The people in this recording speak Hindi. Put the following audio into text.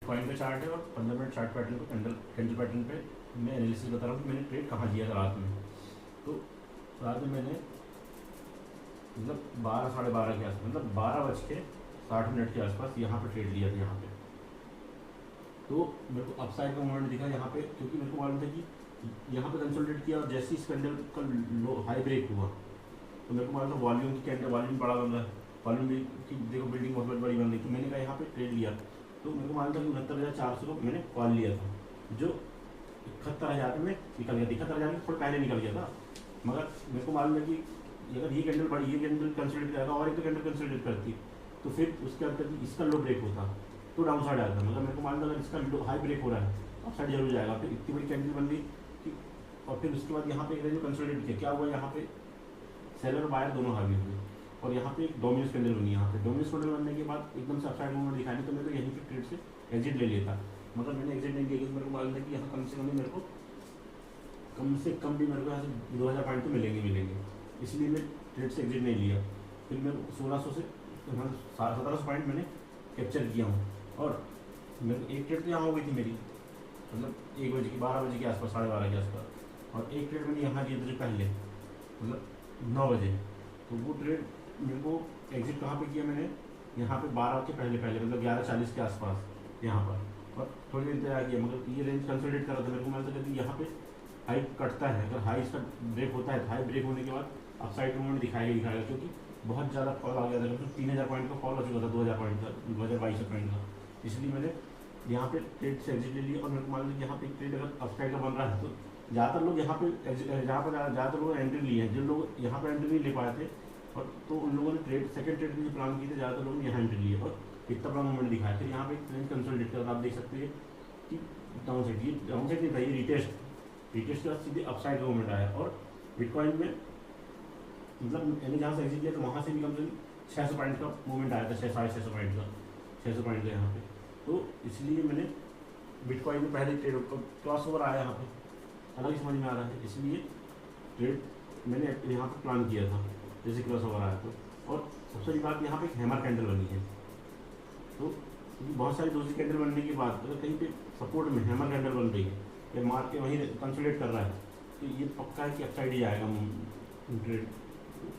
बिटकॉइन का चार्ट है और 15 मिनट चार्ट पैटर्न को कैंडल पैटर्न पे मैं एनालिसिस बता रहा हूँ कि मैंने ट्रेड कहाँ लिया था रात में। तो रात में मैंने मतलब 12 साढ़े 12 के आसपास, मतलब 12:60 के आसपास यहाँ पे ट्रेड लिया था यहाँ पे। तो मेरे को अपसाइड का मोमेंट दिखा यहाँ पे, क्योंकि मेरे को मालूम था कि यहाँ पे कंसोलिडेट किया और जैसे इस कैंडल का लो हाई ब्रेक हुआ तो मेरे को मालूम था वॉल्यूम की कैंडल वॉल्यूम बड़ा बन रहा है, वॉल्यूम भी कि देखो बिल्डिंग बहुत बड़ी बन रही। तो मैंने कहा यहाँ पे ट्रेड लिया। तो मेरे को मालूम था कि 69,400 को मैंने कॉल लिया था, जो 71,000 में निकल गया। 71,000 में थोड़ा पहले निकल गया था, मगर मेरे को मालूम है कि अगर ये कैंडल बड़ी, ये कैंडल कंसोलिडेट करेगा और एक तो कैंडल कंसोलिडेट करती तो फिर उसके अंदर इसका लो ब्रेक होता तो डाउन साइड आता। मगर मेरे को मालूम था अगर इसका लो हाई ब्रेक हो रहा है अप साइड जरूर जाएगा। फिर इतनी बड़ी कैंडल बन गई कि और फिर उसके बाद यहाँ पे एक रेंज कंसोलिडेट किया। क्या हुआ यहाँ पे सेलर और बायर दोनों हावी हुए और यहाँ पे एक डोमिनस कैंडल बनी। यहाँ पे डोमिनस कैंडल बनने के बाद एकदम से अपसाइड मूवमेंट दिखाई नहीं, तो मैं तो यहीं पे ट्रेड से एग्जिट ले लिया था। मगर मैंने एग्जिट नहीं लिया क्योंकि मेरे को मालूम था कि यहाँ कम से कम भी मेरे को यहाँ से 2,000 पॉइंट तो मिलेंगे, इसलिए मैं ट्रेड से एग्जिट नहीं लिया। फिर मैं 1600 से 1700 पॉइंट मैंने कैप्चर किया हूँ। और मेरे को एक ट्रेड तो यहाँ हो गई थी मेरी, मतलब 1 बजे की 12 बजे के आसपास, 12:30 के आसपास, और एक ट्रेड मैंने यहाँ लिया था पहले, मतलब 9 बजे। तो वो ट्रेड मेरे को एग्जिट कहाँ पे किया मैंने, यहाँ पे 12 के पहले मतलब 11:40 के आसपास यहाँ पर, और थोड़ी देर इंतजार किया। मगर ये रेंज कंसोलिडेट कर रहा था। मेरे को मालूम था कि यहाँ पे हाई कटता है, अगर हाई इसका ब्रेक होता है तो हाई ब्रेक होने के बाद अपसाइड मूवमेंट दिखाएगा, क्योंकि बहुत ज़्यादा फॉल आ गया था। मतलब 3,000 पॉइंट का फॉल हो चुका था 2,000 पॉइंट का, 2,022 पॉइंट का। इसलिए मैंने यहाँ पे ट्रेड से एग्जिट ले लिया। और मेरे को मालूम है यहाँ पे ट्रेड अगर अपसाइड का बन रहा है तो ज़्यादातर लोग यहाँ पे ज़्यादातर लोग एंट्री लिए हैं। जिन लोग यहाँ पर एंट्री नहीं ले पाए थे और तो उन लोगों ने सेकंड ट्रेड के लिए प्लान किए थे, ज़्यादातर लोगों ने यहाँ एंट्री लिए और इतना बड़ा मूवमेंट दिखाया। फिर यहाँ पे ट्रेंड कंसोलिडेट कर, आप देख सकते हैं कि डाउन साइड, ये डाउन साइड नहीं था, ये रिटेस्ट के बाद सीधे अपसाइड का मूवमेंट आया। और बिटकॉइन में मतलब मैंने जहाँ से एग्जिट किया तो वहाँ से भी कम से कम 600 पॉइंट का मूवमेंट आया था, 600 पॉइंट का, 600 पॉइंट का यहाँ पे। तो इसलिए मैंने बिटकॉइन में पहले ट्रेड क्रॉस ओवर आया यहाँ पे, अलग ही समझ में आ रहा है, इसलिए ट्रेड मैंने यहाँ पे प्लान किया था जैसे क्रॉस ओवर आया तो। और सबसे बड़ी बात यहाँ पे एक हैमर कैंडल बनी है। तो बहुत सारी दूसरी कैंडल बनने के बाद अगर कहीं पे सपोर्ट में हैमर कैंडल बन रही है या मार के वहीं कंसोलिडेट कर रहा है तो ये पक्का है कि अपसाइड ही आएगा ट्रेड।